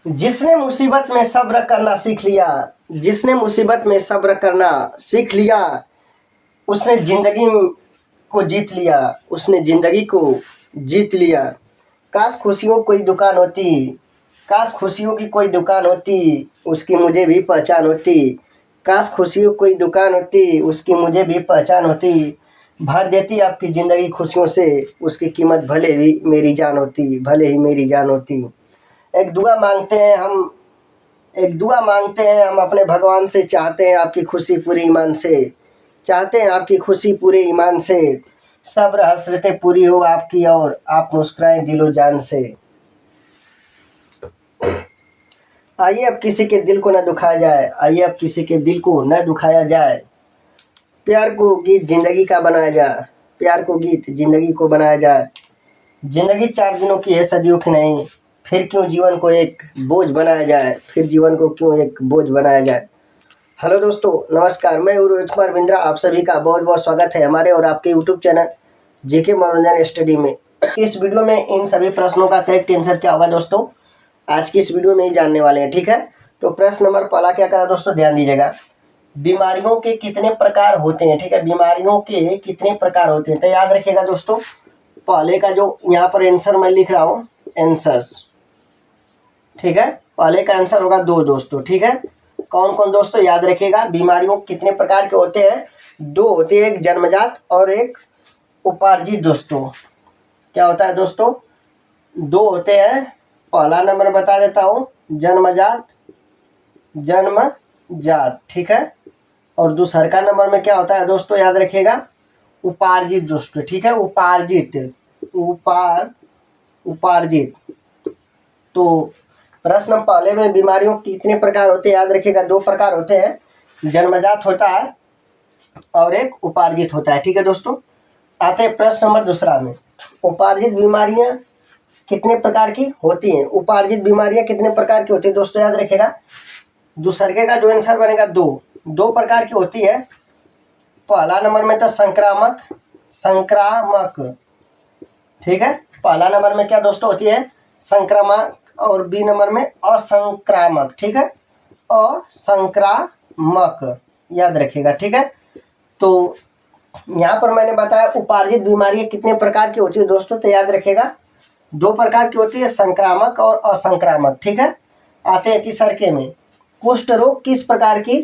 जिसने मुसीबत में सब्र करना सीख लिया, जिसने मुसीबत में सब्र करना सीख लिया, उसने ज़िंदगी को जीत लिया, उसने ज़िंदगी को जीत लिया। काश खुशियों कोई दुकान होती, काश खुशियों की कोई दुकान होती, उसकी मुझे भी पहचान होती। काश खुशियों कोई दुकान होती, उसकी मुझे भी पहचान होती। भर देती आपकी ज़िंदगी खुशियों से, उसकी कीमत भले ही मेरी जान होती, भले ही मेरी जान होती। एक दुआ मांगते हैं हम, एक दुआ मांगते हैं हम अपने भगवान से, चाहते हैं आपकी खुशी पूरे ईमान से, चाहते हैं आपकी खुशी पूरे ईमान से। सब्र हसरतें पूरी हो आपकी और आप मुस्कुराएं दिलो जान से। आइए अब किसी के दिल को न दुखाया जाए, आइए अब किसी के दिल को न दुखाया जाए। प्यार को गीत ज़िंदगी का बनाया जाए, प्यार को गीत ज़िंदगी को बनाया जाए। ज़िंदगी 4 दिनों की है, सदियों की नहीं, फिर क्यों जीवन को एक बोझ बनाया जाए, फिर जीवन को क्यों एक बोझ बनाया जाए। हेलो दोस्तों, नमस्कार। मैं रोहित कुमार बिंद्रा, आप सभी का बहुत बहुत स्वागत है हमारे और आपके यूट्यूब चैनल जेके मनोरंजन स्टडी में। इस वीडियो में इन सभी प्रश्नों का करेक्ट आंसर क्या होगा दोस्तों, आज की इस वीडियो में ही जानने वाले हैं। ठीक है, तो प्रश्न नंबर पहला क्या करा दोस्तों, ध्यान दीजिएगा। बीमारियों के कितने प्रकार होते हैं? ठीक है, बीमारियों के कितने प्रकार होते हैं, तो याद रखिएगा दोस्तों। पहले का जो यहाँ पर आंसर मैं लिख रहा हूँ, आंसर्स, ठीक है, पहले का आंसर होगा 2 दोस्तों। ठीक है, कौन कौन दोस्तों, याद रखिएगा। बीमारियों कितने प्रकार के होते हैं? 2 होते हैं, एक जन्मजात और एक उपार्जित दोस्तों। क्या होता है दोस्तों? 2 होते हैं। पहला नंबर बता देता हूँ, जन्मजात, जन्मजात, ठीक है। और दूसरा का नंबर में क्या होता है दोस्तों, याद रखिएगा, उपार्जित दोस्तों। ठीक है, उपार्जित, उपार्जित। तो प्रश्न पहले में बीमारियों के कितने प्रकार होते हैं, याद रखिएगा 2 प्रकार होते हैं, जन्मजात होता है और एक उपार्जित होता है। ठीक है दोस्तों, आते हैं प्रश्न नंबर दूसरा में। उपार्जित बीमारियां कितने प्रकार की होती हैं? उपार्जित बीमारियां कितने प्रकार की होती है दोस्तों, याद रखिएगा। दूसरे का जो आंसर बनेगा 2 प्रकार की होती है। पहला नंबर में तो संक्रामक, संक्रामक, ठीक है। पहला नंबर में क्या दोस्तों होती है, संक्रामक, और बी नंबर में असंक्रामक। ठीक है, असंक्रामक, याद रखिएगा। ठीक है, तो यहाँ पर मैंने बताया उपार्जित बीमारियां कितने प्रकार की होती है दोस्तों, तो याद रखिएगा 2 प्रकार की होती है, संक्रामक और असंक्रामक। ठीक है, आते हैं तीसरे में। कुष्ठ रोग किस प्रकार की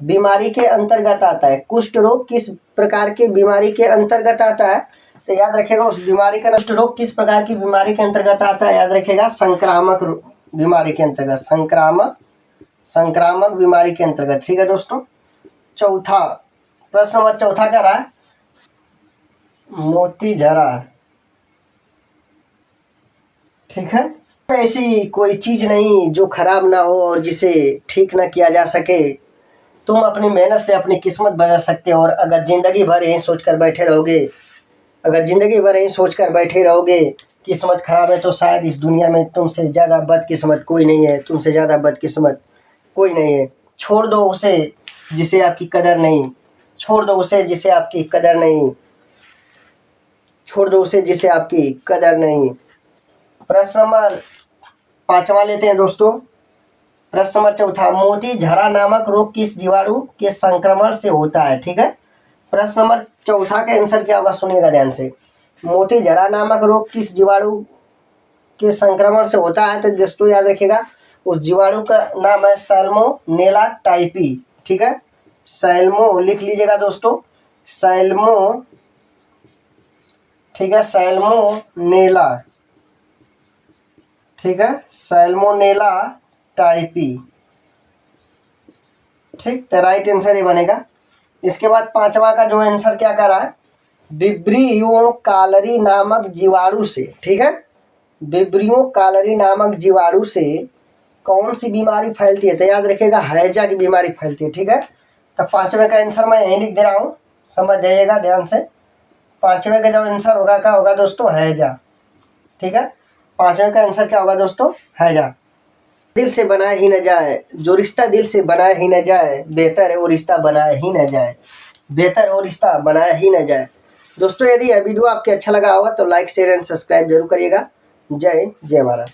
बीमारी के अंतर्गत आता है? कुष्ठ रोग किस प्रकार की बीमारी के अंतर्गत आता है, तो याद रखिएगा उस बीमारी का, कुष्ठ रोग किस प्रकार की बीमारी के अंतर्गत आता है, याद रखिएगा संक्रामक बीमारी के अंतर्गत, संक्रामक, संक्रामक बीमारी के अंतर्गत। ठीक है दोस्तों, चौथा प्रश्न नंबर चौथा क्या रहा, मोती झरा। ठीक है, ऐसी कोई चीज नहीं जो खराब ना हो और जिसे ठीक ना किया जा सके। तुम अपनी मेहनत से अपनी किस्मत बदल सकते हो, और अगर जिंदगी भर यही सोचकर बैठे रहोगे, अगर ज़िंदगी भर यही सोचकर बैठे रहोगे किस्मत खराब है, तो शायद इस दुनिया में तुमसे ज़्यादा बदकिस्मत कोई नहीं है, तुमसे ज़्यादा बदकिस्मत कोई नहीं है। छोड़ दो उसे जिसे आपकी कदर नहीं, छोड़ दो उसे जिसे आपकी कदर नहीं, छोड़ दो उसे जिसे आपकी कदर नहीं। प्रश्न नंबर 5वां लेते हैं दोस्तों। प्रश्न नंबर चौथा, मोती झरा नामक रोग किस जीवाणु के संक्रमण से होता है? ठीक है, प्रश्न नंबर चौथा का आंसर क्या होगा, सुनिएगा ध्यान से। मोती झरा नामक रोग किस जीवाणु के संक्रमण से होता है, तो दोस्तों याद रखिएगा उस जीवाणु का नाम है सैल्मोनेला टाइफी। ठीक है, सैल्मो लिख लीजिएगा दोस्तों, सैल्मो, ठीक है, सैल्मोनेला, ठीक है, सैल्मोनेला टाइफी। ठीक, तो राइट आंसर ये बनेगा। इसके बाद 5वां का जो आंसर क्या कर रहा है, विब्रियो कालरी नामक जीवाणु से। ठीक है, विब्रियो कालरी नामक जीवाणु से कौन सी बीमारी फैलती है, तो याद रखिएगा हैजा की बीमारी फैलती है। ठीक है, तो 5वें का आंसर मैं यहीं लिख दे रहा हूँ, समझ जाइएगा ध्यान से। 5वें का जो आंसर होगा क्या होगा दोस्तों, हैजा। ठीक है, 5वें का आंसर क्या होगा दोस्तों, हैजा। दिल से बनाया ही न जाए, जो रिश्ता दिल से बनाया ही न जाए, बेहतर है वो रिश्ता बनाया ही न जाए, बेहतर है वो रिश्ता बनाया ही न जाए। दोस्तों यदि यह वीडियो आपके अच्छा लगा होगा तो लाइक शेयर एंड सब्सक्राइब जरूर करिएगा। जय हिंद, जय भारत।